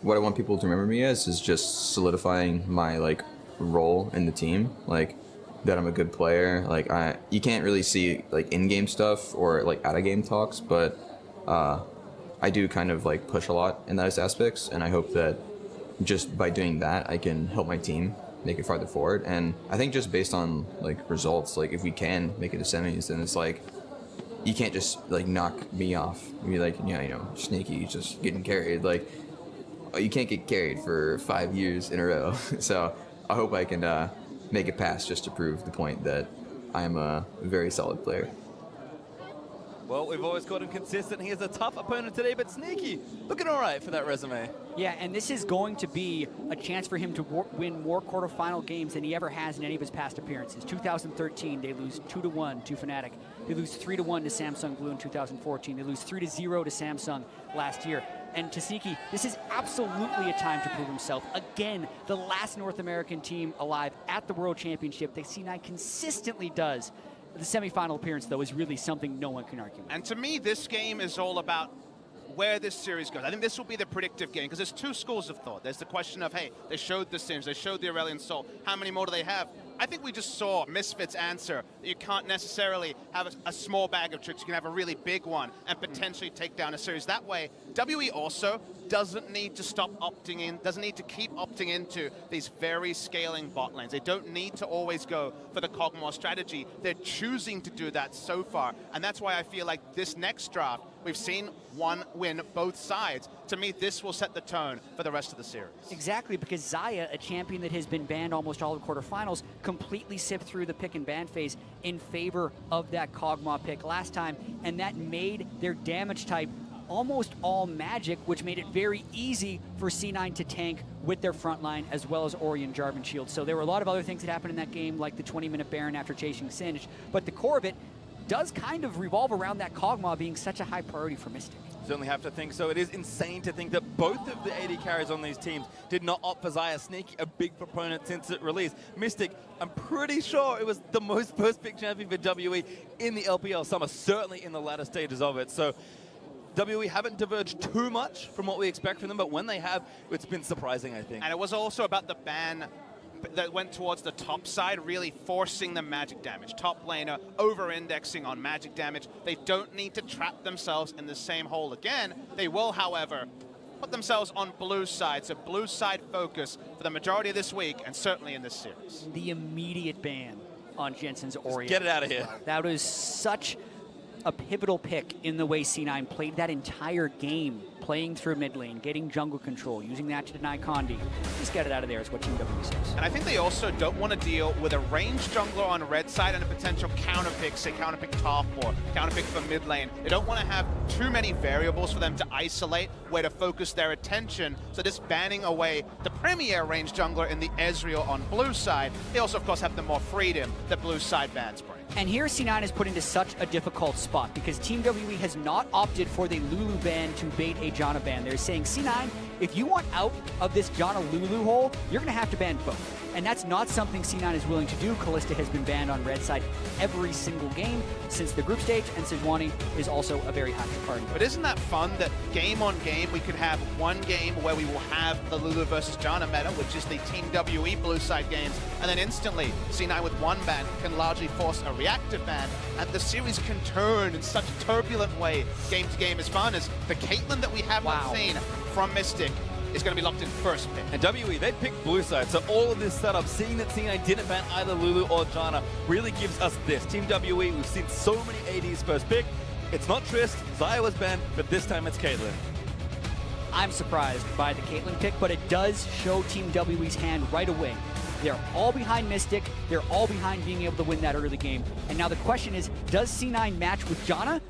what I want people to remember me as is just solidifying my like role in the team, like that I'm a good player. Like you can't really see like in-game stuff or like out-of-game talks, but I do kind of like push a lot in those aspects, and I hope that just by doing that I can help my team make it farther forward. And I think just based on like results, like if we can make it to semis, then it's like you can't just like knock me off. You'd be like, yeah, you know, Sneaky just getting carried. Like you can't get carried for 5 years in a row. So I hope I can make it past just to prove the point that I'm a very solid player. Well, we've always called him consistent. He is a tough opponent today, but Sneaky, looking all right for that resume. Yeah, and this is going to be a chance for him to win more quarterfinal games than he ever has in any of his past appearances. 2013, they lose 2-1 to Fnatic. They lose 3-1 to Samsung Blue in 2014. They lose 3-0 to Samsung last year. And to Sneaky, this is absolutely a time to prove himself. Again, the last North American team alive at the World Championship that C9 consistently does. The semifinal appearance, though, is really something no one can argue with. And to me, this game is all about where this series goes. I think this will be the predictive game, because there's two schools of thought. There's the question of, hey, they showed the Sims, they showed the Aurelion Sol. How many more do they have? I think we just saw Misfit's answer that you can't necessarily have a small bag of tricks. You can have a really big one and potentially take down a series. That way, WE also doesn't need to stop opting in, doesn't need to keep opting into these very scaling bot lanes. They don't need to always go for the Kog'Maw strategy. They're choosing to do that so far. And that's why I feel like this next draft, we've seen one win both sides. To me, this will set the tone for the rest of the series. Exactly, because Xayah, a champion that has been banned almost all of quarterfinals, completely sipped through the pick and ban phase in favor of that Kog'Maw pick last time, and that made their damage type almost all magic, which made it very easy for C9 to tank with their front line, as well as Orion, Jarvan Shield. So there were a lot of other things that happened in that game, like the 20-minute Baron after chasing Singed, but the core of it does kind of revolve around that Kog'Maw being such a high priority for Mystic. Certainly have to think so. It is insane to think that both of the AD carries on these teams did not opt for Xayah. Sneaky, a big proponent since it released. Mystic, I'm pretty sure it was the most first-pick champion for WE in the LPL summer, certainly in the latter stages of it. So WE haven't diverged too much from what we expect from them, but when they have, it's been surprising, I think. And it was also about the ban that went towards the top side, really forcing the magic damage. Top laner over-indexing on magic damage. They don't need to trap themselves in the same hole again. They will, however, put themselves on blue side, so blue side focus for the majority of this week, and certainly in this series. The immediate ban on Jensen's Orion. Get it out of here. That was such a pivotal pick in the way C9 played that entire game, playing through mid lane, getting jungle control, using that to deny Condi. Just get it out of there is what Team W says. And I think they also don't want to deal with a ranged jungler on red side and a potential counter pick, say counter pick top or counter pick for mid lane. They don't want to have too many variables for them to isolate where to focus their attention. So just banning away the premier ranged jungler in the Ezreal on blue side. They also, of course, have the more freedom that blue side bans bring. And here C9 is put into such a difficult spot because Team WE has not opted for the Lulu ban to bait a Janna ban. They're saying, C9, if you want out of this Janna Lulu hole, you're going to have to ban both. And that's not something C9 is willing to do. Kalista has been banned on red side every single game since the group stage, and Sejuani is also a very active party. But isn't that fun that game on game we could have one game where we will have the Lulu versus Janna meta, which is the Team WE blue side games, and then instantly C9 with one ban can largely force a reactive ban, and the series can turn in such a turbulent way game to game as fun as the Caitlyn that we have not seen from Mystic is going to be locked in first pick. And WE, they picked blue side, so all of this setup, seeing that C9 didn't ban either Lulu or Janna, really gives us this. Team WE, we've seen so many ADs first pick. It's not Trist, Xayah was banned, but this time it's Caitlyn. I'm surprised by the Caitlyn pick, but it does show Team WE's hand right away. They're all behind Mystic, they're all behind being able to win that early game. And now the question is, does C9 match with Janna?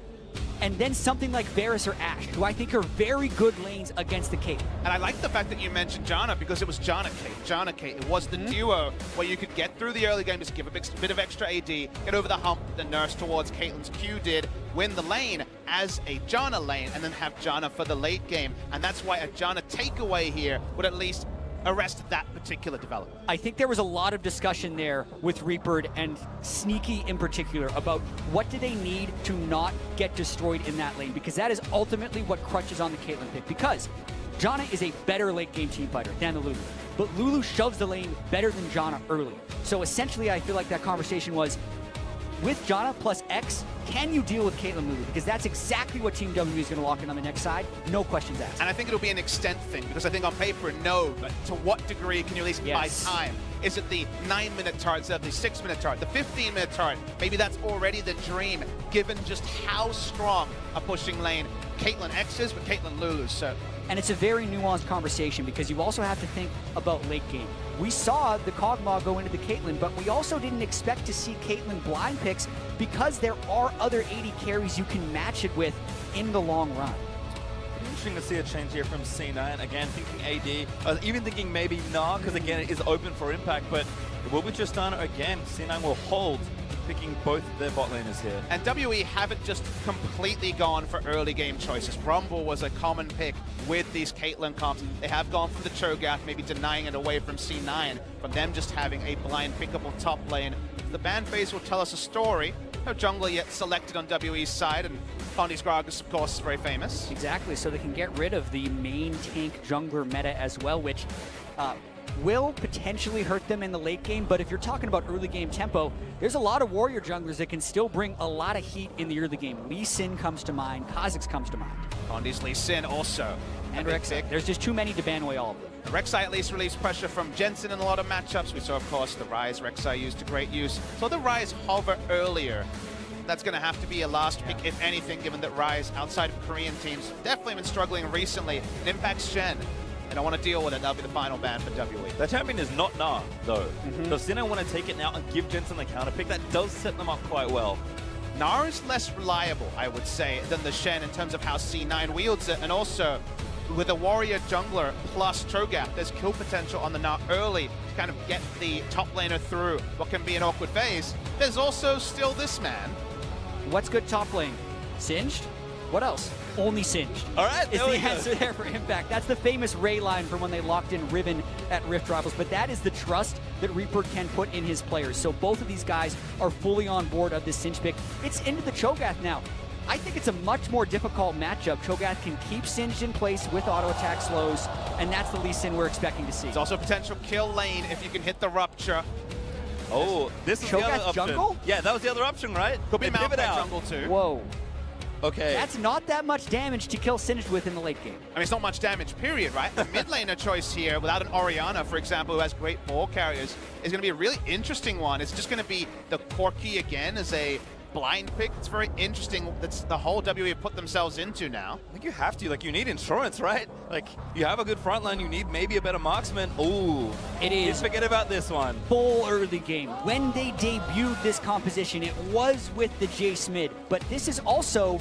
And then something like Varus or Ashe, who I think are very good lanes against the Caitlyn. And I like the fact that you mentioned Janna because it was Janna Kate. It was the duo where you could get through the early game, just give a bit of extra AD, get over the hump, the nurse towards Caitlyn's Q did, win the lane as a Janna lane, and then have Janna for the late game. And that's why a Janna takeaway here would at least arrest that particular development. I think there was a lot of discussion there with Reaper and Sneaky in particular about what do they need to not get destroyed in that lane, because that is ultimately what crutches on the Caitlyn pick. Because Janna is a better late game team fighter than the Lulu. But Lulu shoves the lane better than Janna early. So essentially, I feel like that conversation was, with Janna plus X, can you deal with Caitlyn Lulu? Because that's exactly what Team W is going to lock in on the next side. No questions asked. And I think it'll be an extent thing, because I think on paper, no, but to what degree can you at least buy time? Is it the 9-minute turret instead of the 6-minute turret, the 15-minute turret? Maybe that's already the dream, given just how strong a pushing lane Caitlyn X is, but Caitlyn Lulu is certainly. And it's a very nuanced conversation because you also have to think about late game. We saw the Kog'Maw go into the Caitlyn, but we also didn't expect to see Caitlyn blind picks because there are other AD carries you can match it with in the long run. Interesting to see a change here from C9. Again, thinking AD, even thinking maybe nah, because again, it is open for impact, but it will be Tristana again. C9 will hold, picking both their bot laners here. And WE haven't just completely gone for early game choices. Rumble was a common pick with these Caitlyn comps. They have gone for the Cho'Gath, maybe denying it away from C9, from them just having a blind pickable top lane. The ban phase will tell us a story. No jungler yet selected on WE's side, and Pondy's Gragas, of course, is very famous. Exactly, so they can get rid of the main tank jungler meta as well, which will potentially hurt them in the late game, but if you're talking about early game tempo, there's a lot of warrior junglers that can still bring a lot of heat in the early game. Lee Sin comes to mind, Kha'Zix comes to mind. Pondy's Lee Sin also. And Rek'Sai. There's just too many to ban away all of them. Rek'Sai at least relieves pressure from Jensen in a lot of matchups. We saw, of course, the Ryze Rek'Sai used to great use. So the Ryze hover earlier. That's going to have to be a last pick, if anything, given that Ryze, outside of Korean teams, definitely been struggling recently. It impacts Shen. They don't want to deal with it. That'll be the final ban for WE. The champion is not Nah, though. Does Sinnoh want to take it now and give Jensen the counter pick? That does set them up quite well. Gnar is less reliable, I would say, than the Shen in terms of how C9 wields it, and also with a warrior jungler plus Cho'Gath, there's kill potential on the Gnar early to kind of get the top laner through what can be an awkward phase. There's also still this man. What's good top lane? Singed? What else? Only Singed. All right, is the answer there for Impact. That's the famous Ray line from when they locked in Riven at Rift Rivals, but that is the trust that Reaper can put in his players. So both of these guys are fully on board of this Singed pick. It's into the Cho'Gath now. I think it's a much more difficult matchup. Cho'Gath can keep Singed in place with auto attack slows, and that's the Lee Sin we're expecting to see. There's also a potential kill lane if you can hit the Rupture. Oh, this is the other option. jungle? Yeah, that was the other option, right? Could be They pivot Maokai out. jungle too. Whoa. Okay. That's not that much damage to kill Singed with in the late game. I mean, it's not much damage, period, right? The mid laner choice here, without an Orianna, for example, who has great ball carriers, is going to be a really interesting one. It's just going to be the Corki again as a blind pick. It's very interesting. That's the whole WE put themselves into now. I think you have to. Like, you need insurance, right? Like, you have a good front line. You need maybe a better marksman. Ooh. It is. Just forget about this one. Full early game. When they debuted this composition, it was with the Jace mid, but this is also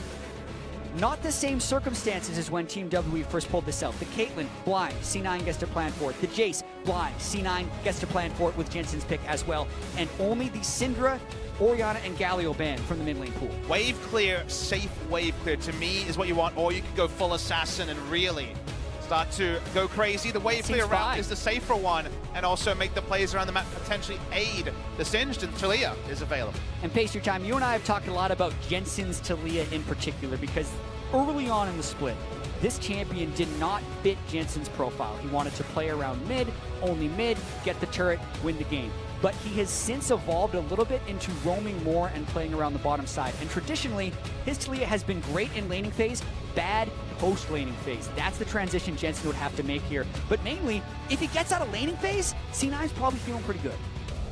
not the same circumstances as when Team WE first pulled this out. The Caitlyn, blind, C9 gets to plan for it. The Jace, blind, C9 gets to plan for it with Jensen's pick as well. And only the Syndra, Orianna, and Galio banned from the mid lane pool. Wave clear, safe wave clear, to me is what you want, or you could go full assassin and really start to go crazy. The wave clear route is the safer one, and also make the plays around the map potentially aid the Singed, and Talia is available. And Pace Your Time, you and I have talked a lot about Jensen's Talia in particular, because early on in the split, this champion did not fit Jensen's profile. He wanted to play around mid, only mid, get the turret, win the game. But he has since evolved a little bit into roaming more and playing around the bottom side. And traditionally, his Talia has been great in laning phase, bad post-laning phase. That's the transition Jensen would have to make here. But mainly, if he gets out of laning phase, C9's probably feeling pretty good.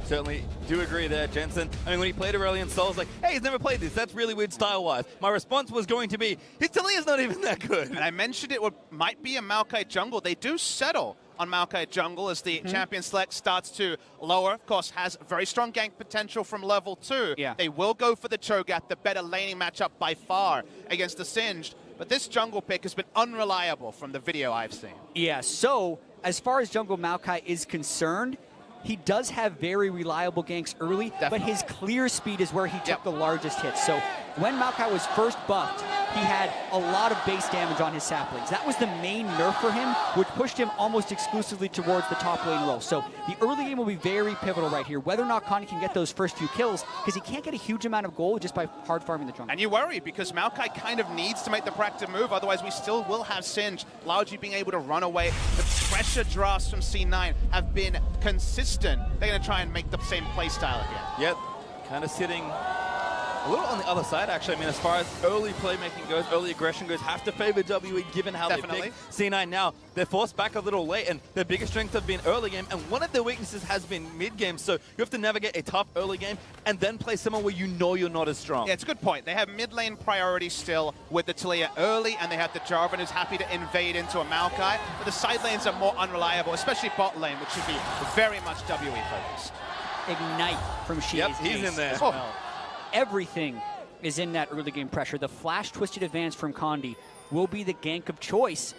Certainly do agree there, Jensen. I mean, when he played Aurelion Sol, I was like, hey, he's never played this. That's really weird style-wise. My response was going to be, his Talia's not even that good. And I mentioned it might be a Maokai jungle. They do settle on Maokai jungle as the champion select starts to lower. Of course, has very strong gank potential from level 2. Yeah. They will go for the Cho'Gath, the better laning matchup by far against the Singed. But this jungle pick has been unreliable from the video I've seen. Yeah, so as far as jungle Maokai is concerned, he does have very reliable ganks early, but his clear speed is where he took the largest hits. So when Maokai was first buffed, he had a lot of base damage on his saplings. That was the main nerf for him, which pushed him almost exclusively towards the top lane role. So the early game will be very pivotal right here, whether or not Connie can get those first few kills, because he can't get a huge amount of gold just by hard farming the jungle. And you worry, because Maokai kind of needs to make the proactive move, otherwise we still will have Singe largely being able to run away. The pressure drafts from C9 have been consistent. They're going to try and make the same play style again. Yep, kind of sitting a little on the other side, actually. I mean, as far as early playmaking goes, early aggression goes, have to favor WE given how they pick C9 now. They're forced back a little late, and their biggest strength have been early game, and one of their weaknesses has been mid game. So you have to navigate a tough early game and then play someone where you know you're not as strong. Yeah, it's a good point. They have mid lane priority still with the Taliyah early, and they have the Jarvan who's happy to invade into a Maokai, but the side lanes are more unreliable, especially bot lane, which should be very much WE focused. Ignite from She's Yep, he's in there. Well. Everything is in that early game pressure. The flash twisted advance from Condi will be the gank of choice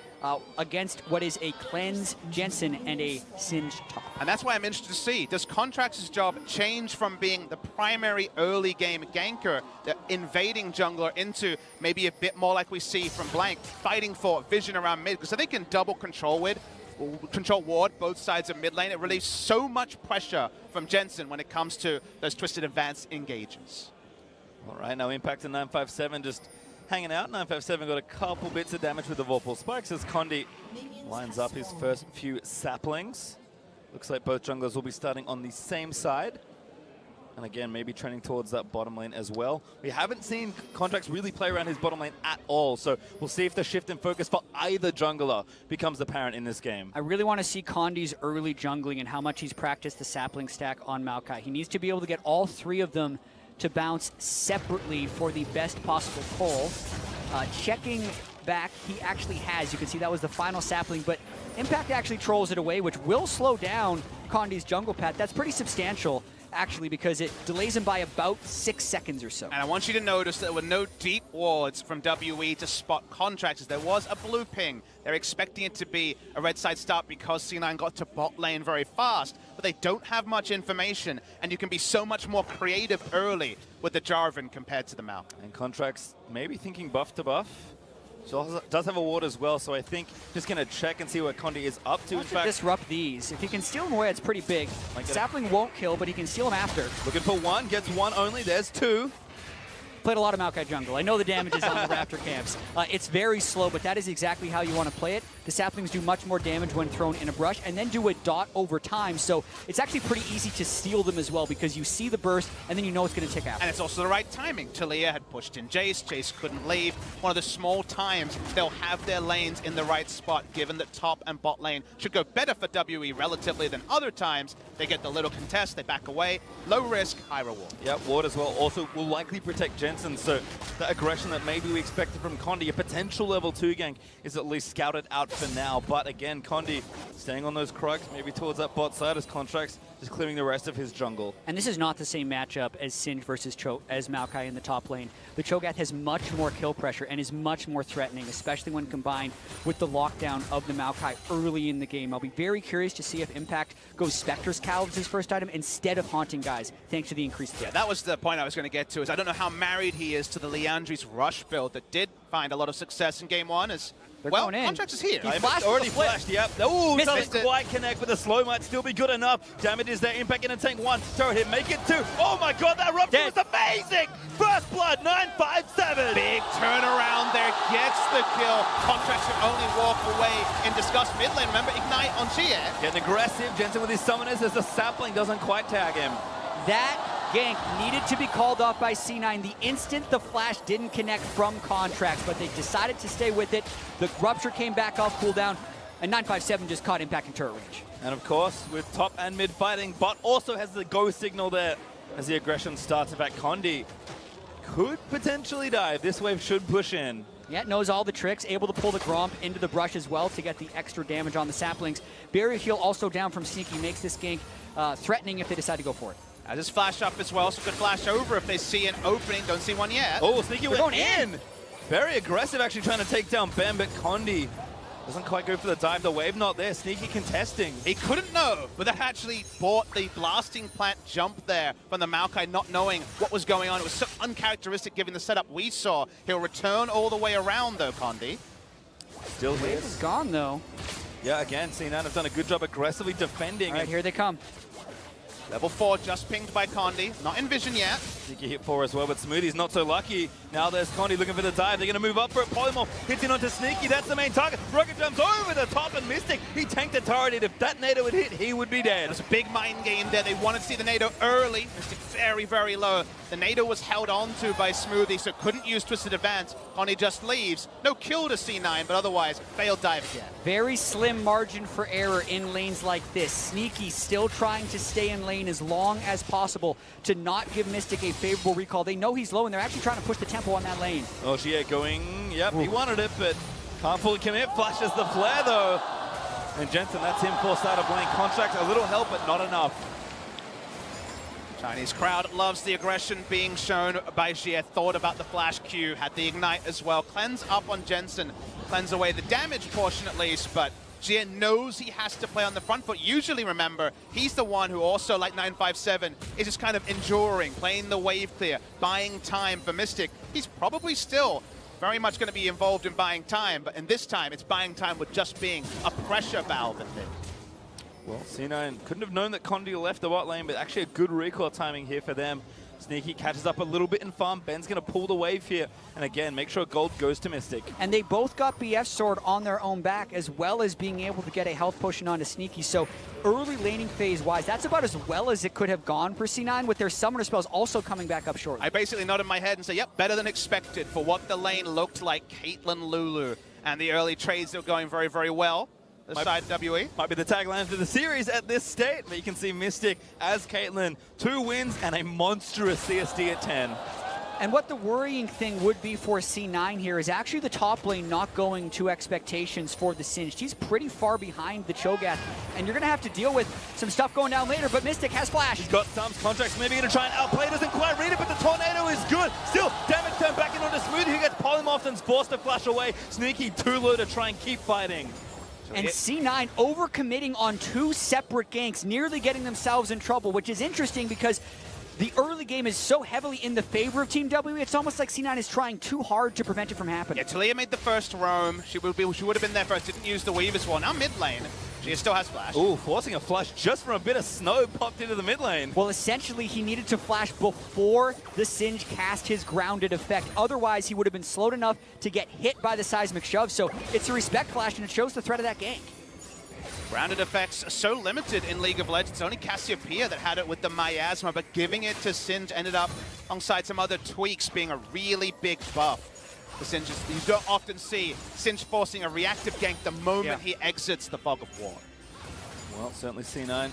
against what is a cleanse Jensen and a Singe top. And that's why I'm interested to see, does Contract's job change from being the primary early game ganker, the invading jungler, into maybe a bit more like we see from Blank, fighting for vision around mid, because if they can double control ward both sides of mid lane, it relieves so much pressure from Jensen when it comes to those twisted advance engages. All right, now Impact and 957 just hanging out. 957 got a couple bits of damage with the Vorpal Spikes as Condi lines up his first few saplings. Looks like both junglers will be starting on the same side. And again, maybe trending towards that bottom lane as well. We haven't seen Contracts really play around his bottom lane at all, so we'll see if the shift in focus for either jungler becomes apparent in this game. I really want to see Condi's early jungling and how much he's practiced the sapling stack on Maokai. He needs to be able to get all three of them to bounce separately for the best possible pull. Checking back, he actually has. You can see that was the final sapling, but Impact actually trolls it away, which will slow down Condi's jungle path. That's pretty substantial, actually, because it delays him by about 6 seconds or so. And I want you to notice that there were no deep wards from WE to spot Contractors. There was a blue ping. They're expecting it to be a red side start because C9 got to bot lane very fast, but they don't have much information, and you can be so much more creative early with the Jarvan compared to the Mal. And Contracts maybe thinking buff to buff. So does have a ward as well, so I think just going to check and see what Condi is up to. In fact, disrupt these. If he can steal them away, it's pretty big. Sapling won't kill, but he can steal them after. Looking for one, gets one only. There's two. Played a lot of Maokai jungle. I know the damage is on the Raptor camps. It's very slow, but that is exactly how you want to play it. The saplings do much more damage when thrown in a brush, and then do a dot over time. So it's actually pretty easy to steal them as well, because you see the burst, and then you know it's going to tick out. And it's also the right timing. Taliyah had pushed in Jace. Jace couldn't leave. One of the small times they'll have their lanes in the right spot, given that top and bot lane should go better for WE relatively than other times. They get the little contest, they back away. Low risk, high reward. Yep, ward as well. Also will likely protect Jensen, so the aggression that maybe we expected from Condi, a potential level 2 gank, is at least scouted out for now. But again, Condi staying on those Krugs, maybe towards that bot side as Contracts, just clearing the rest of his jungle. And this is not the same matchup as Singe versus as Maokai in the top lane. The Cho'Gath has much more kill pressure and is much more threatening, especially when combined with the lockdown of the Maokai early in the game. I'll be very curious to see if Impact goes Spectre's Cowl as his first item instead of Haunting Guys, thanks to the increased Yeah, that was the point I was going to get to, is I don't know how married he is to the Leandri's Rush build that did find a lot of success in game one. Well, Contracts is here. He flashed already flashed, yep. Oh, doesn't it. quite connect, but the slow might still be good enough. Damage is there. Impact in a tank one. Turret hit, make it two. Oh my god, that rupture was amazing! First blood, 957. Big turnaround there, gets the kill. Contracts can only walk away in disgust mid lane. Remember, Ignite on Chia. Getting aggressive, Jensen with his summoners as the sapling doesn't quite tag him. That gank needed to be called off by C9 the instant the flash didn't connect from Contracts, but they decided to stay with it. The rupture came back off cooldown, and 957 just caught Impact in turret range. And of course, with top and mid fighting, bot also has the go signal there as the aggression starts. In fact, Condi could potentially die. This wave should push in. Yeah, knows all the tricks, able to pull the Gromp into the brush as well to get the extra damage on the saplings. Barrier heal also down from Sneaky makes this gank threatening if they decide to go for it. Just flash up as well, so good flash over if they see an opening. Don't see one yet. Oh, Sneaky went going in. Very aggressive, actually trying to take down Ben, but Condi Doesn't quite go for the dive. The wave not there. Sneaky contesting. He couldn't know, but that actually bought the blasting plant jump there from the Maokai, not knowing what was going on. It was so uncharacteristic given the setup we saw. He'll return all the way around, though, Condi. Still here. Wave is gone, though. Yeah, again, C9 have done a good job aggressively defending. All right, here they come. Level 4 just pinged by Condi. Not in vision yet. Sneaky hit 4 as well, but Smoothie's not so lucky. Now there's Condi looking for the dive. They're going to move up for it. Polymorph hits in onto Sneaky. That's the main target. Rocket jumps over the top, and Mystic, he tanked the turret. If that NATO would hit, he would be dead. It was a big mind game there. They wanted to see the NATO early. Mystic very, very low. The NATO was held onto by Smoothie, so couldn't use Twisted Advance. Condi just leaves. No kill to C9, but otherwise, failed dive again. Very slim margin for error in lanes like this. Sneaky still trying to stay in lane as long as possible to not give Mystic a favorable recall. They know he's low, and they're actually trying to push the tempo on that lane. Oh, Gia going, yep, he wanted it, but can't fully commit. Flashes the flare, though. And Jensen, that's him forced out of lane. Contract, a little help, but not enough. Chinese crowd loves the aggression being shown by Jie. Thought about the flash Q, had the ignite as well. Cleanse up on Jensen, cleanse away the damage portion at least, but Jie knows he has to play on the front foot. Usually, remember, he's the one who also, like 957, is just kind of enduring, playing the wave clear, buying time for Mystic. He's probably still very much going to be involved in buying time, but in this time, it's buying time with just being a pressure valve in it. Well, C9 couldn't have known that Condi left the bot lane, but actually a good recoil timing here for them. Sneaky catches up a little bit in farm. Ben's going to pull the wave here. And again, make sure gold goes to Mystic. And they both got BF Sword on their own back, as well as being able to get a health potion onto Sneaky. So early laning phase-wise, that's about as well as it could have gone for C9, with their summoner spells also coming back up shortly. I basically nodded my head and said, yep, better than expected for what the lane looked like. Caitlyn, Lulu, and the early trades that were going very, very well. The side WE. Might be the tagline for the series at this state, but you can see Mystic as Caitlyn. 2 wins and a monstrous CSD at 10. And what the worrying thing would be for C9 here is actually the top lane not going to expectations for the Singed. He's pretty far behind the Cho'Gath, and you're going to have to deal with some stuff going down later, but Mystic has flash. He's got Thumbs, Contracts maybe going to try and outplay, doesn't quite read it, but the Tornado is good. Still, damage turned back in onto Smoothie, who gets Polymorphed and forced to flash away. Sneaky too low to try and keep fighting. And C9 overcommitting on 2 separate ganks, nearly getting themselves in trouble, which is interesting because the early game is so heavily in the favor of Team W, it's almost like C9 is trying too hard to prevent it from happening. Yeah, Talia made the first roam. She would have been there first, didn't use the weave as well. Now mid lane, she still has flash. Ooh, forcing a flash just from a bit of snow popped into the mid lane. Well, essentially, he needed to flash before the Singe cast his grounded effect. Otherwise, he would have been slowed enough to get hit by the seismic shove. So it's a respect flash, and it shows the threat of that gank. Grounded effects are so limited in League of Legends. It's only Cassiopeia that had it with the Miasma, but giving it to Singe ended up, alongside some other tweaks, being a really big buff. The Singe, you don't often see Singe forcing a reactive gank the moment he exits the Fog of War. Well, certainly C9.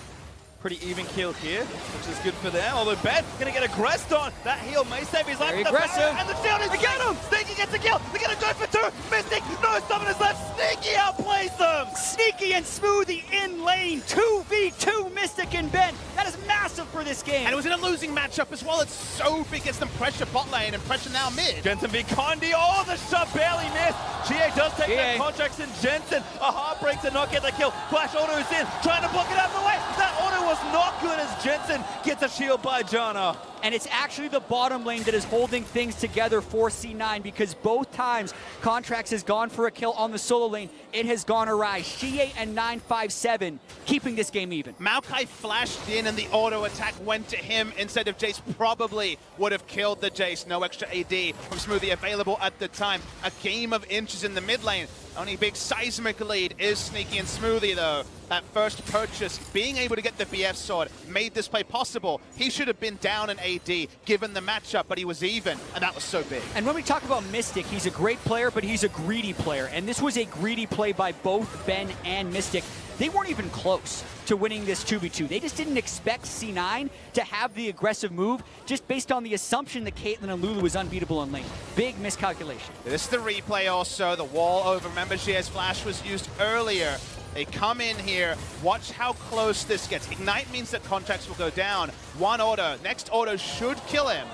Pretty even kill here, which is good for them. Although Ben gonna get aggressed on. That heal may save his life. Very aggressive. And the shield is get him! Sneaky gets a kill. They're gonna go for 2. Mystic, no summoners left. Sneaky outplays them. Sneaky and Smoothie in lane. 2v2 Mystic and Ben. That is massive for this game. And it was in a losing matchup as well. It's so big, gets them pressure bot lane and pressure now mid. Jensen v Condi. Oh, the shot barely missed. GA does take that Contracts in Jensen. A heartbreak to not get the kill. Flash auto is in, trying to block it out of the way. That auto was not good as Jensen gets a shield by Jana. And it's actually the bottom lane that is holding things together for C9, because both times Contracts has gone for a kill on the solo lane, it has gone awry. Shie and 957 keeping this game even. Maokai flashed in and the auto attack went to him instead of Jace. Probably would have killed the Jace. No extra AD from Smoothie available at the time. A game of inches in the mid lane. Only big seismic lead is Sneaky and Smoothie though. That first purchase, being able to get the BF sword, made this play possible. He should have been down in AD given the matchup, but he was even, and that was so big. And when we talk about Mystic, he's a great player, but he's a greedy player. And this was a greedy play by both Ben and Mystic. They weren't even close to winning this 2v2. They just didn't expect C9 to have the aggressive move, just based on the assumption that Caitlyn and Lulu was unbeatable in lane. Big miscalculation. This is the replay also. The wall over. Remember, Gia's flash was used earlier. They come in here. Watch how close this gets. Ignite means that Contracts will go down. One auto. Next auto should kill him.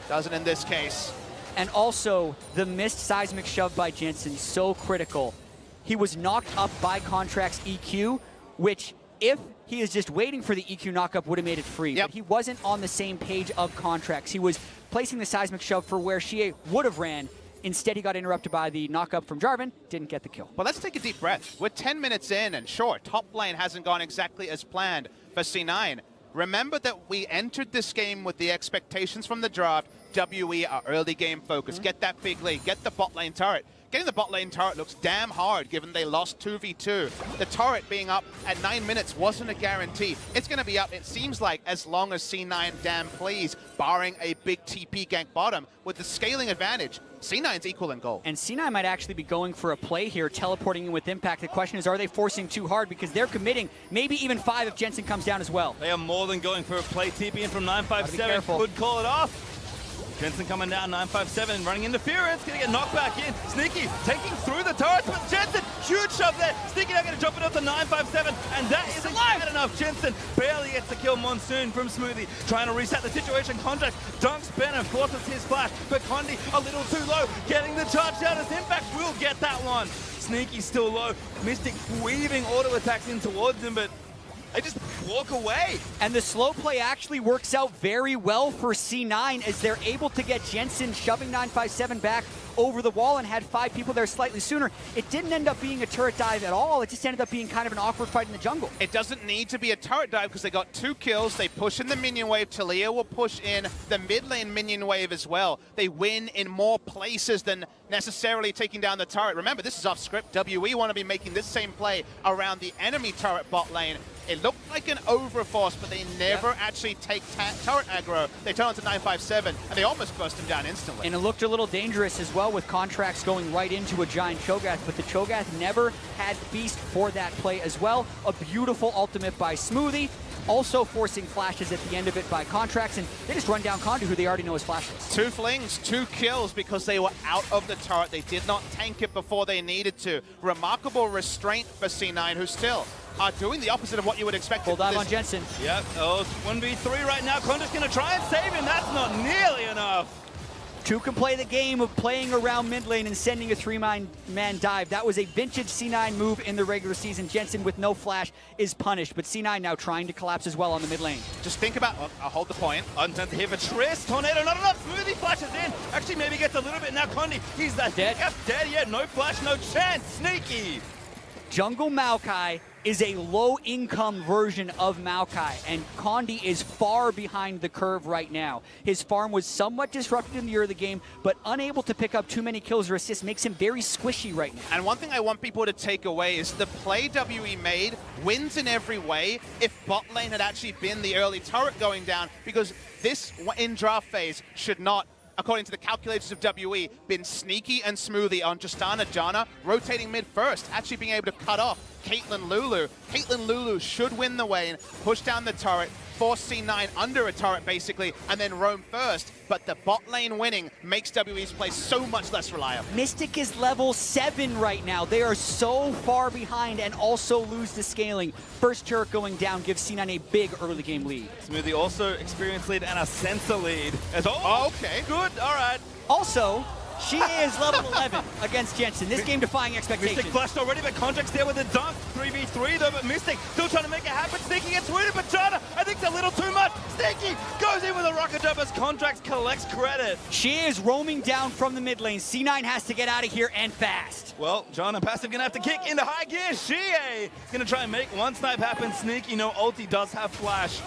Doesn't in this case. And also, the missed seismic shove by Jensen, so critical. he was knocked up by Contract's EQ, which if he is just waiting for the EQ knockup would have made it free. Yep. But he wasn't on the same page of Contracts. He was placing the seismic shove for where Shie would have ran. Instead, he got interrupted by the knockup from Jarvan, didn't get the kill. Well, let's take a deep breath. We're 10 minutes in, and sure, top lane hasn't gone exactly as planned for C9. Remember that we entered this game with the expectations from the draft. WE are early game focused. Get that big lead, get the bot lane turret. Getting the bot lane turret looks damn hard given they lost 2v2. The turret being up at 9 minutes wasn't a guarantee. It's going to be up, it seems like, as long as C9 damn plays, barring a big TP gank bottom. With the scaling advantage, C9's equal in goal. And C9 might actually be going for a play here, teleporting in with Impact. The question is, are they forcing too hard? Because they're committing maybe even 5 if Jensen comes down as well. They are more than going for a play. TP in from 957. Could call it off. Jensen coming down, 957, running interference, gonna get knocked back in. Sneaky taking through the turrets, but Jensen, huge shove there. Sneaky now gonna jump it up to 957, and that isn't bad enough. Jensen barely gets the kill. Monsoon from Smoothie, trying to reset the situation. Contract dunks Ben and forces his flash, but Condi a little too low, getting the charge down as Impact will get that one. Sneaky still low, Mystic weaving auto attacks in towards him, but they just walk away. And the slow play actually works out very well for C9 as they're able to get Jensen shoving 957 back over the wall and had 5 people there slightly sooner. It didn't end up being a turret dive at all. It just ended up being kind of an awkward fight in the jungle. It doesn't need to be a turret dive because they got 2 kills. They push in the minion wave. Talia will push in the mid lane minion wave as well. They win in more places than necessarily taking down the turret. Remember, this is off script. WE want to be making this same play around the enemy turret bot lane. It looked like an overforce, but they never actually take turret aggro. They turn on to 957, and they almost burst him down instantly. And it looked a little dangerous as well with Contracts going right into a giant Cho'Gath, but the Cho'Gath never had Beast for that play as well. A beautiful ultimate by Smoothie, also forcing flashes at the end of it by Contracts, and they just run down Condu, who they already know is flashless. 2 flings, 2 kills because they were out of the turret. They did not tank it before they needed to. Remarkable restraint for C9, who still are doing the opposite of what you would expect. Full dive on Jensen. Yep, oh, 1v3 right now. Condu's gonna try and save him. That's not nearly enough. 2 can play the game of playing around mid lane and sending a 3-man dive. That was a vintage C9 move in the regular season. Jensen with no flash is punished, but C9 now trying to collapse as well on the mid lane. Just think about, I'll hold the point. Untented here for Triss. Tornado, not enough. Smoothie flashes in. Actually, maybe gets a little bit now. Condi, he's dead. Dead yet. No flash, no chance. Sneaky. Jungle Maokai is a low-income version of Maokai, and Condi is far behind the curve right now. His farm was somewhat disrupted in the early game, but unable to pick up too many kills or assists makes him very squishy right now. And one thing I want people to take away is the play WE made wins in every way if bot lane had actually been the early turret going down, because this in draft phase should not, according to the calculations of WE, been Sneaky and Smoothie on Justana Janna, rotating mid first, actually being able to cut off Caitlyn Lulu. Caitlyn Lulu should win the lane, push down the turret, force C9 under a turret basically, and then roam first. But the bot lane winning makes WE's play so much less reliable. Mystic is level 7 right now. They are so far behind and also lose the scaling. First turret going down gives C9 a big early game lead. Smoothie also experienced lead and a sensor lead. Okay. Good, all right. Also, she is level 11 against Jensen. This game defying expectations. Mystic flashed already, but Contract's there with a dunk. 3v3 though, but Mystic still trying to make it happen. Sneaky gets wounded, but Janna, I think it's a little too much. Sneaky goes in with a rocket jump as Contracts collects credit. She is roaming down from the mid lane. C9 has to get out of here and fast. Well, John and Passive gonna have to kick into high gear. Shie gonna try and make one snipe happen. Sneaky, no ulti, does have flash.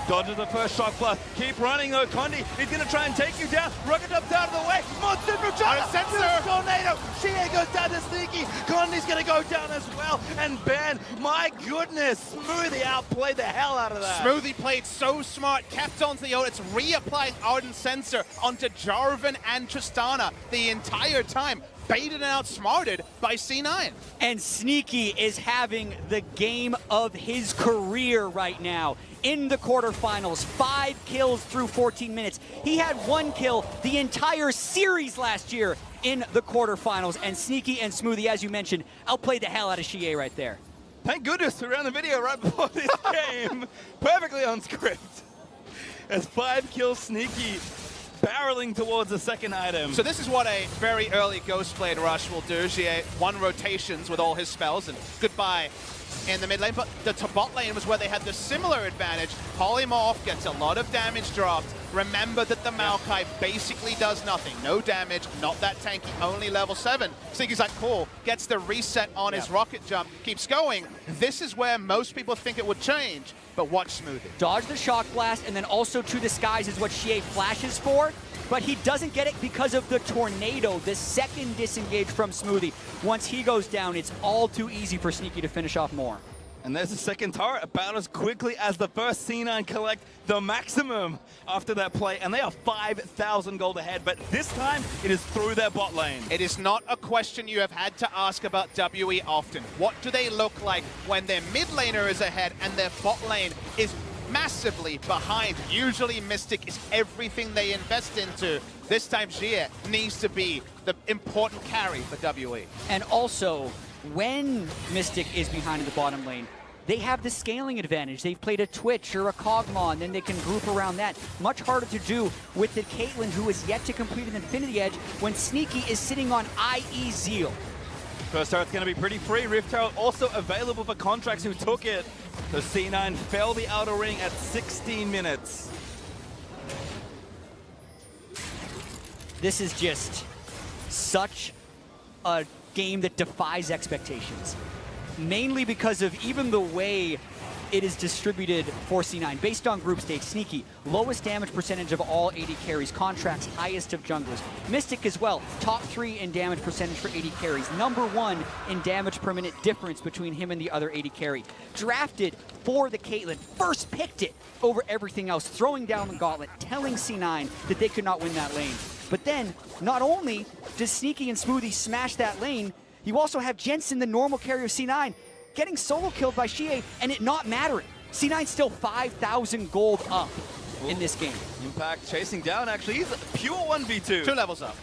Dodges the first shock plus. Keep running though, Condi. He's gonna try and take you down. Rocket jumps out of the way. Monster from Janna. Tornado. Shie goes down to Sneaky. Condi's gonna go down as well. And Ben, my goodness, Smoothie outplayed the hell out of that. Smoothie played so smart, kept onto the ult. It's reapplying Ardent Sensor onto Jarvan and Tristana the entire time. Baited and outsmarted by C9. And Sneaky is having the game of his career right now. In the quarterfinals, 5 kills through 14 minutes. He had 1 kill the entire series last year in the quarterfinals. And Sneaky and Smoothie, as you mentioned, outplayed the hell out of Shie right there. Thank goodness we ran the video right before this game. Perfectly on script. As 5 kills Sneaky barreling towards the second item. So this is what a very early Ghostblade rush will do. Jie one rotations with all his spells, and goodbye in the mid lane. But the bot lane was where they had the similar advantage. Polymorph gets a lot of damage dropped. Remember that the Maokai basically does nothing. No damage, not that tanky, only level 7. Sneaky's like, cool, gets the reset on his rocket jump, keeps going. This is where most people think it would change, but watch Smoothie. Dodge the shock blast, and then also to the skies is what Xie flashes for, but he doesn't get it because of the tornado, the second disengage from Smoothie. Once he goes down, it's all too easy for Sneaky to finish off more. And there's the second turret about as quickly as the first C9 collect the maximum after that play, and they are 5,000 gold ahead, but this time it is through their bot lane. It is not a question you have had to ask about WE often. What do they look like when their mid laner is ahead and their bot lane is massively behind? Usually Mystic is everything they invest into. This time Xie needs to be the important carry for WE. And also, when Mystic is behind in the bottom lane, they have the scaling advantage. They've played a Twitch or a Kog'Maw, and then they can group around that. Much harder to do with the Caitlyn, who is yet to complete an Infinity Edge, when Sneaky is sitting on IE Zeal. First turret's going to be pretty free. Rift Herald also available for contracts who took it. The C9 fell the outer ring at 16 minutes. This is just such a game that defies expectations. Mainly because of even the way it is distributed for C9. Based on group stage, Sneaky, lowest damage percentage of all AD carries, contracts highest of junglers. Mystic as well, top 3 in damage percentage for AD carries, number 1 in damage per minute difference between him and the other AD carry. Drafted for the Caitlyn, first picked it over everything else, throwing down the gauntlet, telling C9 that they could not win that lane. But then, not only does Sneaky and Smoothie smash that lane, you also have Jensen, the normal carry of C9, getting solo killed by Xie and it not mattering. C9 still 5,000 gold up in this game. Impact chasing down, actually. He's a pure 1v2. 2 levels up.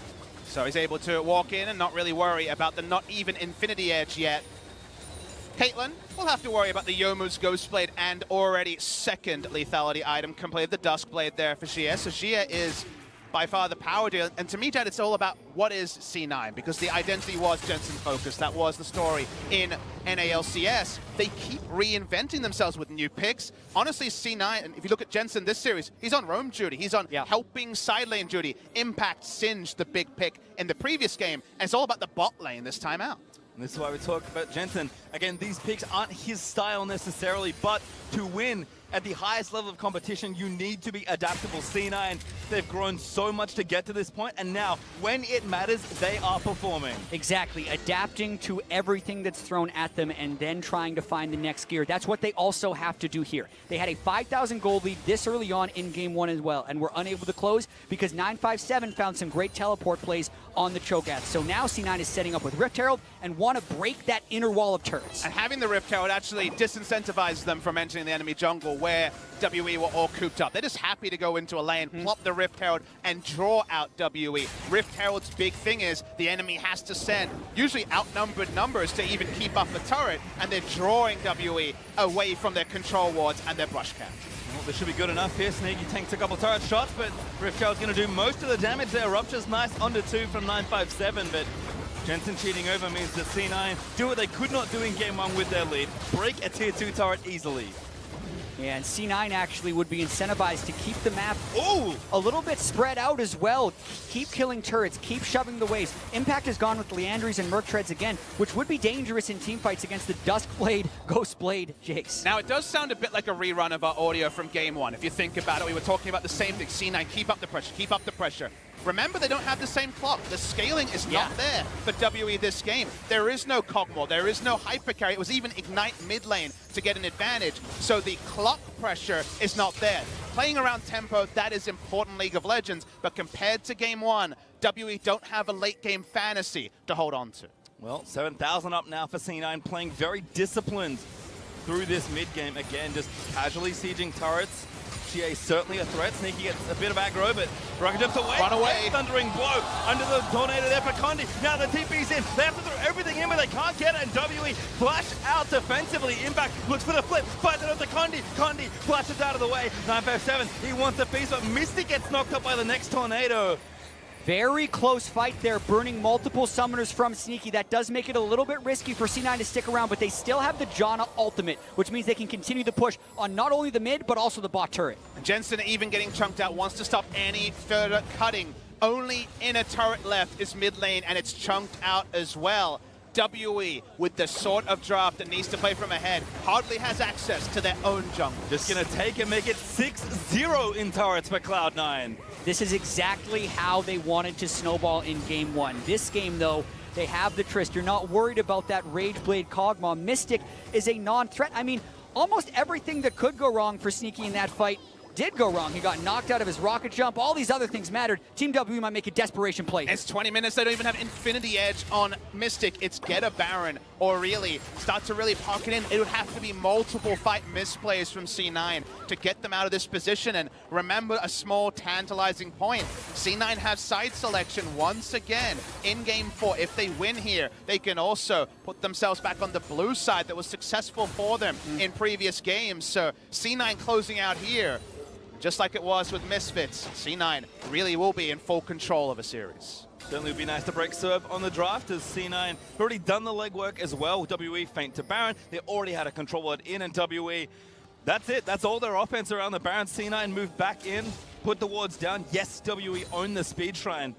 So he's able to walk in and not really worry about the not even Infinity Edge yet. Caitlyn will have to worry about the Youmuu's Ghostblade and already second lethality item completed, the Duskblade there for Xie. So Xie is by far the power deal, and to me, Dad, it's all about what is C9, because the identity was Jensen focused. That was the story in NALCS. They keep reinventing themselves with new picks. Honestly, C9, and if you look at Jensen this series, he's on roam duty. He's on helping side lane duty. Impact singed the big pick in the previous game, and it's all about the bot lane this time out. And this is why we talk about Jensen. Again, these picks aren't his style necessarily, but to win at the highest level of competition, you need to be adaptable. C9, they've grown so much to get to this point, and now, when it matters, they are performing. Exactly, adapting to everything that's thrown at them and then trying to find the next gear. That's what they also have to do here. They had a 5,000 gold lead this early on in game 1 as well, and were unable to close because 957 found some great teleport plays on the Cho'Gath. So now C9 is setting up with Rift Herald and want to break that inner wall of turrets. And having the Rift Herald actually disincentivizes them from entering the enemy jungle where WE were all cooped up. They're just happy to go into a lane, plop the Rift Herald, and draw out WE. Rift Herald's big thing is the enemy has to send usually outnumbered numbers to even keep up the turret, and they're drawing WE away from their control wards and their brush cap. Well, this should be good enough here. Sneaky tanks a couple turret shots, but Rift Herald's going to do most of the damage there. Rupture's nice, under 2 from 957, but Jensen cheating over means that C9 do what they could not do in game 1 with their lead. Break a tier 2 turret easily. And C9 actually would be incentivized to keep the map a little bit spread out as well. Keep killing turrets, keep shoving the waves. Impact has gone with Leandries and Merc Treads again, which would be dangerous in teamfights against the Duskblade, Ghostblade, Jace. Now, it does sound a bit like a rerun of our audio from game 1. If you think about it, we were talking about the same thing. C9, keep up the pressure, keep up the pressure. Remember, they don't have the same clock. The scaling is not there for WE this game. There is no Kog'Maw, there is no hyper carry. It was even Ignite mid lane to get an advantage. So the clock pressure is not there. Playing around tempo, that is important League of Legends. But compared to game 1, WE don't have a late game fantasy to hold on to. Well, 7,000 up now for C9, playing very disciplined. through this mid game. Again, just casually sieging turrets. GA certainly a threat. Sneaky gets a bit of aggro, but Rocket jumps away. Run away. Thundering blow under the tornado there for Condi. Now the TP's in. They have to throw everything in, but they can't get it. And WE flash out defensively. Impact looks for the flip. Finds it onto Condi. Condi flashes out of the way. 957. He wants a piece, but Mystic gets knocked up by the next tornado. Very close fight there, burning multiple summoners from Sneaky. That does make it a little bit risky for C9 to stick around, but they still have the Janna ultimate, which means they can continue the push on not only the mid, but also the bot turret. Jensen, even getting chunked out, wants to stop any further cutting. Only inner turret left is mid lane, and it's chunked out as well. WE, with the sort of draft that needs to play from ahead, hardly has access to their own jungle. Just gonna take and make it 6-0 in turrets for Cloud9. This is exactly how they wanted to snowball in game one. This game, though, they have the Trist. You're not worried about that Rage Blade Kog'Maw. Mystic is a non-threat. I mean, almost everything that could go wrong for Sneaky in that fight did go wrong. He got knocked out of his rocket jump. All these other things mattered. Team W might make a desperation play. It's 20 minutes. They don't even have Infinity Edge on Mystic. It's get a Baron or really start to really pocket in. It would have to be multiple fight misplays from C9 to get them out of this position. And remember a small tantalizing point. C9 has side selection once again in game 4. If they win here, they can also put themselves back on the blue side that was successful for them in previous games. So C9 closing out here, just like it was with Misfits, C9 really will be in full control of a series. Certainly would be nice to break serve on the draft, as C9 already done the legwork as well. WE feint to Baron. They already had a control ward in, and WE, that's it. That's all their offense around the Baron. C9 moved back in, put the wards down. Yes, WE own the speed shrine,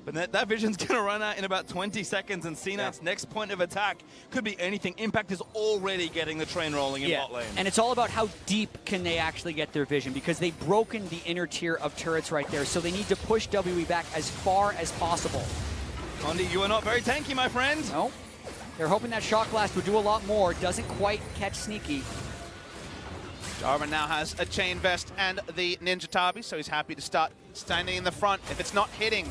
but that vision's going to run out in about 20 seconds, and C9's next point of attack could be anything. Impact is already getting the train rolling in bot lane. And it's all about how deep can they actually get their vision, because they've broken the inner tier of turrets right there, so they need to push WE back as far as possible. Condi, you are not very tanky, my friend. No. They're hoping that Shock Blast would do a lot more. Doesn't quite catch Sneaky. Jarvan now has a chain vest and the Ninja Tabi, so he's happy to start standing in the front. If it's not hitting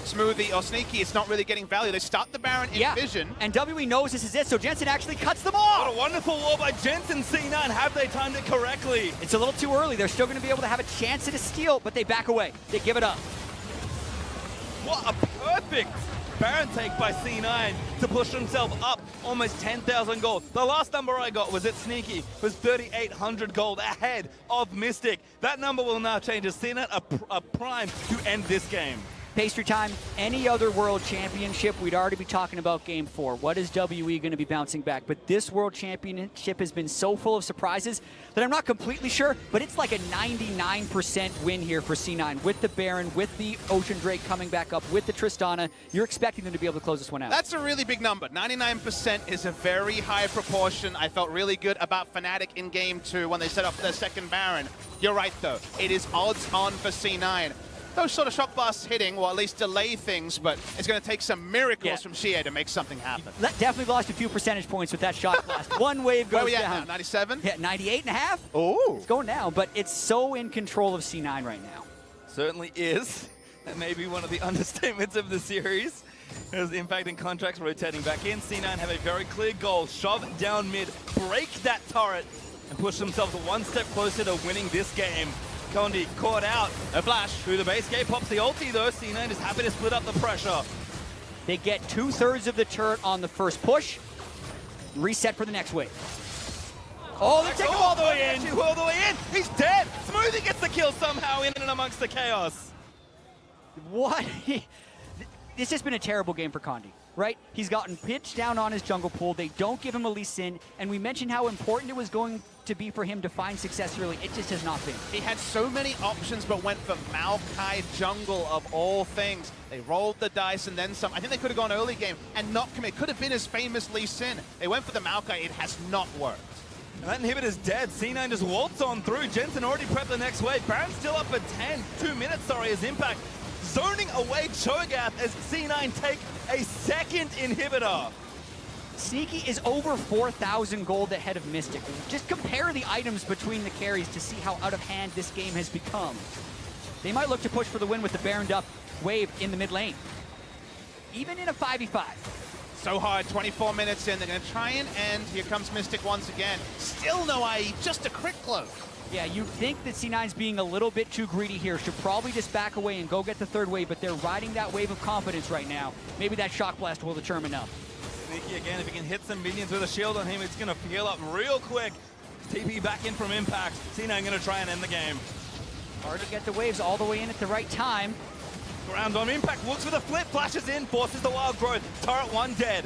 Smoothie or Sneaky, it's not really getting value. They start the Baron in vision. And WE knows this is it, so Jensen actually cuts them off. What a wonderful wall by Jensen. C9, have they timed it correctly? It's a little too early. They're still going to be able to have a chance at a steal, but they back away. They give it up. What a perfect Baron take by C9 to push himself up almost 10,000 gold. The last number I got was at Sneaky, was 3,800 gold ahead of Mystic. That number will now change as C9 a prime to end this game. Pastry time, any other world championship, we'd already be talking about game 4. What is WE going to be bouncing back? But this world championship has been so full of surprises that I'm not completely sure, but it's like a 99% win here for C9 with the Baron, with the Ocean Drake coming back up, with the Tristana. You're expecting them to be able to close this one out. That's a really big number. 99% is a very high proportion. I felt really good about Fnatic in game 2 when they set up their second Baron. You're right, though. It is odds on for C9. Those sort of shock blasts hitting will at least delay things, but it's going to take some miracles from Shea to make something happen. Definitely lost a few percentage points with that shock blast. One wave goes down. Where are we down. at now? 97? Yeah, 98.5. Oh. It's going down, but it's so in control of C9 right now. Certainly is. That may be one of the understatements of the series. As Impact and Contracts rotating back in, C9 have a very clear goal. Shove down mid, break that turret, and push themselves one step closer to winning this game. Condi caught out. A flash through the base gate, pops the ulti though. C9 is happy to split up the pressure. They get 2/3 of the turret on the first push. Reset for the next wave. Oh, they take him all the way in. All the way in. He's dead. Smoothie gets the kill somehow in and amongst the chaos. What? This has been a terrible game for Condi, right? He's gotten pitched down on his jungle pool. They don't give him a Lee Sin, and we mentioned how important it was going to be for him to find success early. It just has not been. He had so many options, but went for Maokai jungle of all things. They rolled the dice and then some. I think they could have gone early game and not commit. Could have been his famous Lee Sin. They went for the Maokai. It has not worked. And that inhibitor's dead. C9 just waltz on through. Jensen already prepped the next wave. Baron's still up for 2 minutes, sorry, as Impact zoning away Cho'Gath as C9 take a second inhibitor. Sneaky is over 4,000 gold ahead of Mystic. Just compare the items between the carries to see how out of hand this game has become. They might look to push for the win with the Baroned up wave in the mid lane. Even in a 5v5. so hard. 24 minutes in, they're going to try and end. Here comes Mystic once again. Still no IE, just a crit close. Yeah, you'd think that C9's being a little bit too greedy here. Should probably just back away and go get the third wave, but they're riding that wave of confidence right now. Maybe that Shock Blast will determine enough. Sneaky again, if he can hit some minions with a shield on him, it's going to heal up real quick. TP back in from Impact. C9 going to try and end the game. Hard to get the waves all the way in at the right time. Ground on Impact, looks for the flip, flashes in, forces the wild growth. Turret 1 dead.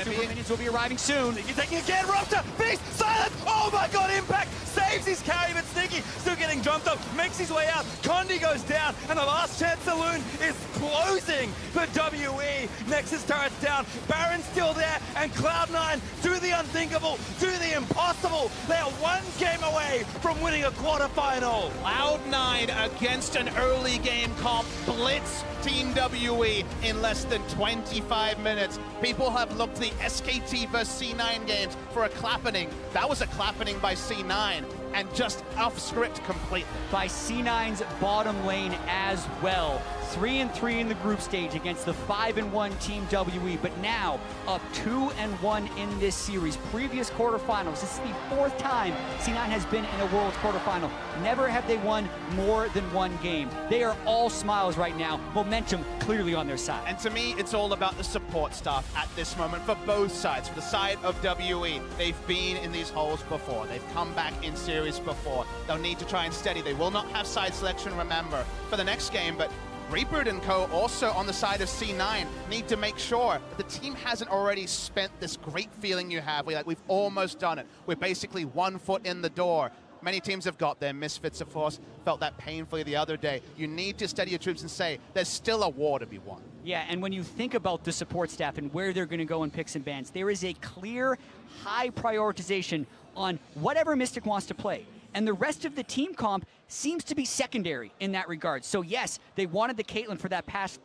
Super minions will be arriving soon. Sneaky taking again, Rupture, Beast, Silence! Oh my god, Impact saves his carry, but Sneaky still getting jumped up, makes his way out. Condi goes down, and the last chance saloon is closing for WE. Nexus turret's down, Baron's still there, and Cloud9 do the unthinkable, do the impossible. They are one game away from winning a quarterfinal. Cloud9 against an early game comp blitz Team WE in less than 25 minutes. People have looked to the SKT versus C9 games for a clappening. That was a clappening by C9 and just off script completely. By C9's bottom lane as well. 3-3 in the group stage against the 5-1 Team WE, but now up 2-1 in this series. Previous quarterfinals, this is the 4th time C9 has been in a Worlds quarterfinal. Never have they won more than one game. They are all smiles right now. Momentum clearly on their side. And to me, it's all about the support staff at this moment for both sides. For the side of WE, they've been in these holes before. They've come back in series before. They'll need to try and steady. They will not have side selection, remember, for the next game, but Rebird and co. also on the side of C9 need to make sure that the team hasn't already spent this great feeling you have. We've almost done it. We're basically 1 foot in the door. Many teams have got there. Misfits, of course, felt that painfully the other day. You need to steady your troops and say, there's still a war to be won. Yeah, and when you think about the support staff and where they're going to go in picks and bans, there is a clear, high prioritization on whatever Mystic wants to play. And the rest of the team comp seems to be secondary in that regard. So yes, they wanted the Caitlyn for that fast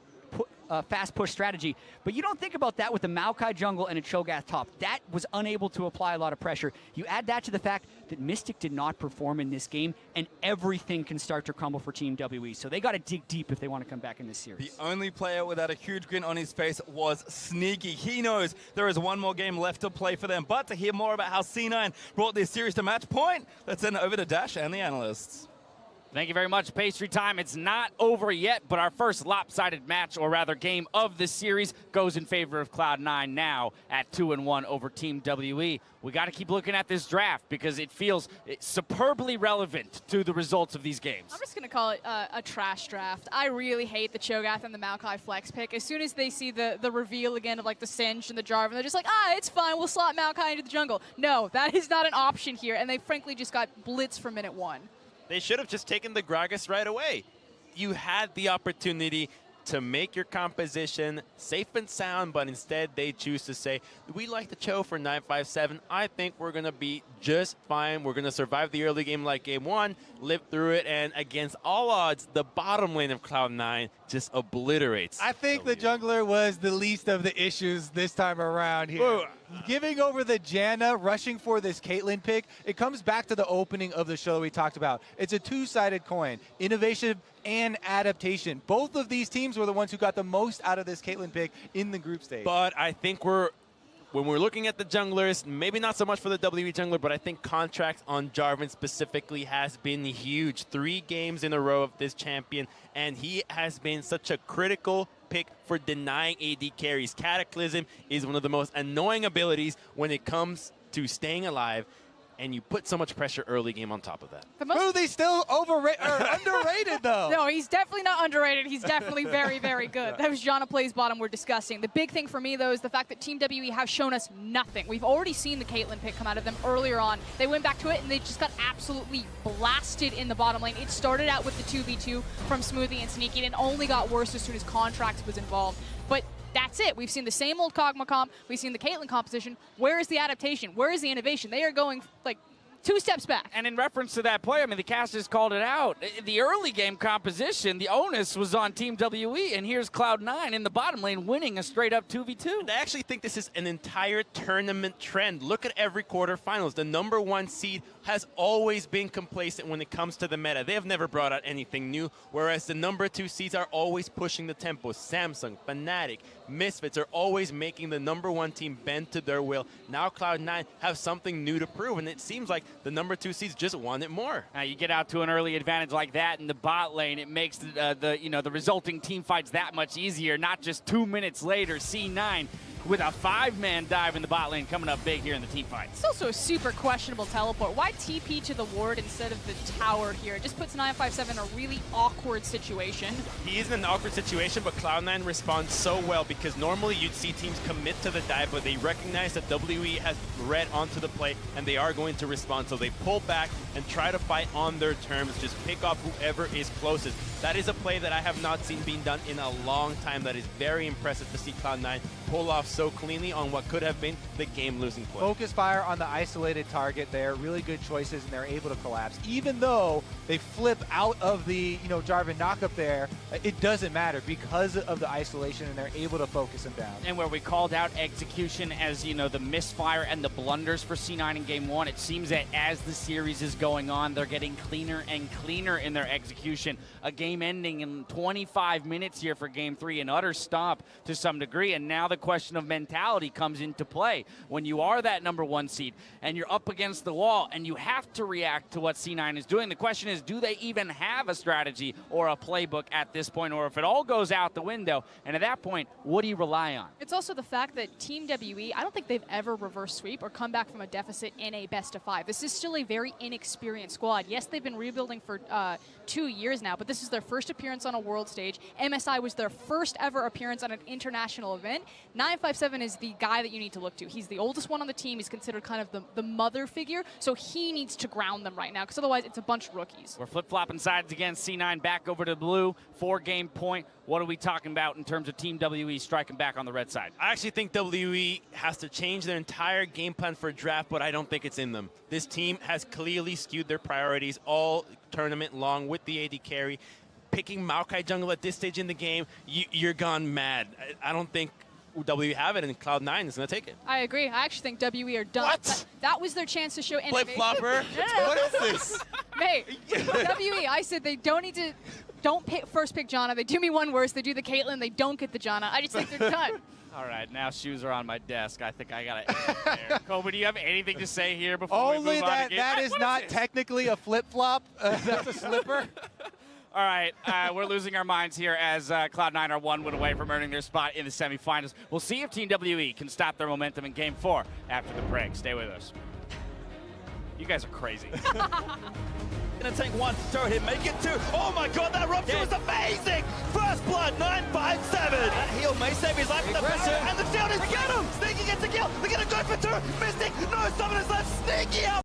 push strategy, but you don't think about that with the Maokai jungle and a Cho'Gath top. That was unable to apply a lot of pressure. You add that to the fact that Mystic did not perform in this game, and everything can start to crumble for Team WE. So they got to dig deep if they want to come back in this series. The only player without a huge grin on his face was Sneaky. He knows there is one more game left to play for them. But to hear more about how C9 brought this series to match point, let's send it over to Dash and the analysts. Thank you very much, Pastry Time. It's not over yet, but our first lopsided match, or rather game of this series, goes in favor of Cloud9 now at 2-1 over Team WE. We got to keep looking at this draft because it feels superbly relevant to the results of these games. I'm just going to call it a trash draft. I really hate the Cho'Gath and the Maokai flex pick. As soon as they see the reveal again of like the Singe and the Jarvan, they're just like, it's fine, we'll slot Maokai into the jungle. No, that is not an option here, and they frankly just got blitzed from minute 1. They should have just taken the Gragas right away. You had the opportunity to make your composition safe and sound, but instead they choose to say, we like the Cho for 957. I think we're going to be just fine. We're going to survive the early game like game 1, live through it, and against all odds, the bottom lane of Cloud9 just obliterates. I think the jungler was the least of the issues this time around here. Ooh. Giving over the Janna, rushing for this Caitlyn pick, it comes back to the opening of the show we talked about. It's a two-sided coin, innovation and adaptation. Both of these teams were the ones who got the most out of this Caitlyn pick in the group stage. But I think when we're looking at the junglers, maybe not so much for the WE jungler, but I think contracts on Jarvan specifically has been huge. 3 games in a row of this champion, and he has been such a critical pick for denying AD carries. Cataclysm is one of the most annoying abilities when it comes to staying alive, and you put so much pressure early game on top of that. Smoothie's still underrated, though. No, he's definitely not underrated. He's definitely very, very good. That was Janna Plays bottom we're discussing. The big thing for me, though, is the fact that Team WE have shown us nothing. We've already seen the Caitlyn pick come out of them earlier on. They went back to it, and they just got absolutely blasted in the bottom lane. It started out with the 2v2 from Smoothie and Sneaky, and it only got worse as soon as Contracts was involved. But that's it. We've seen the same old Kog'Maw comp. We've seen the Caitlyn composition. Where is the adaptation? Where is the innovation? They are going like 2 steps back. And in reference to that play, I mean, the casters called it out. The early game composition, the onus was on Team WE, and here's Cloud9 in the bottom lane winning a straight-up 2v2. I actually think this is an entire tournament trend. Look at every quarterfinals. The number 1 seed has always been complacent when it comes to the meta. They have never brought out anything new, whereas the number 2 seeds are always pushing the tempo. Samsung, Fnatic, Misfits are always making the number 1 team bend to their will. Now Cloud9 have something new to prove, and it seems like the number 2 seeds just want it more. Now you get out to an early advantage like that in the bot lane, it makes the resulting team fights that much easier. Not just 2 minutes later, C9 with a 5-man dive in the bot lane coming up big here in the team fight. It's also a super questionable teleport. Why TP to the ward instead of the tower here? It just puts 957 in a really awkward situation. He is in an awkward situation, but Cloud9 responds so well because normally you'd see teams commit to the dive, but they recognize that WE has read onto the play and they are going to respond. So they pull back and try to fight on their terms, just pick off whoever is closest. That is a play that I have not seen being done in a long time. That is very impressive to see Cloud9 pull off so cleanly on what could have been the game-losing play. Focus fire on the isolated target there. Really good choices, and they're able to collapse. Even though they flip out of the Jarvan knockup there, it doesn't matter because of the isolation, and they're able to focus him down. And where we called out execution as, the misfire and the blunders for C9 in Game 1, it seems that as the series is going on, they're getting cleaner and cleaner in their execution. A game ending in 25 minutes here for Game 3, an utter stomp to some degree, and now the question of mentality comes into play. When you are that number 1 seed and you're up against the wall and you have to react to what C9 is doing, the question is, do they even have a strategy or a playbook at this point, or if it all goes out the window, and at that point, what do you rely on? It's also the fact that Team WE, I don't think they've ever reverse sweep or come back from a deficit in a best of 5. This is still a very inexperienced squad. Yes, they've been rebuilding for 2 years now, but this is their first appearance on a world stage. MSI was their first ever appearance on an international event. 957 is the guy that you need to look to. He's the oldest one on the team. He's considered kind of the mother figure, so he needs to ground them right now, because otherwise it's a bunch of rookies. We're flip-flopping sides again. C9 back over to blue, 4-game point. What are we talking about in terms of Team WE striking back on the red side? I actually think WE has to change their entire game plan for draft, but I don't think it's in them. This team has clearly skewed their priorities all tournament long with the AD carry. Picking Maokai jungle at this stage in the game, you're gone mad. I don't think WE have it, and Cloud9 is going to take it. I agree. I actually think WE are done. What? That was their chance to show innovation. Flip-flopper? No. What is this? Hey, WE, I said they don't need to, don't first pick Janna. They do me one worse. They do the Caitlyn. They don't get the Janna. I just think they're done. All right, now shoes are on my desk. I think I got to end there. Kobe, do you have anything to say here before we Only move on again? that is not technically a flip-flop. That's a slipper. All right, we're losing our minds here as Cloud9 are 1 win away from earning their spot in the semifinals. We'll see if Team WE can stop their momentum in Game 4 after the break. Stay with us. You guys are crazy. Gonna take 1 turret hit, make it 2. Oh my god, that rupture was amazing! First blood, 957. That heal may save his life, and the shield is get him! Sneaky gets a kill. They're gonna go for 2. Mystic, no, Summoner's left. Sneaky out.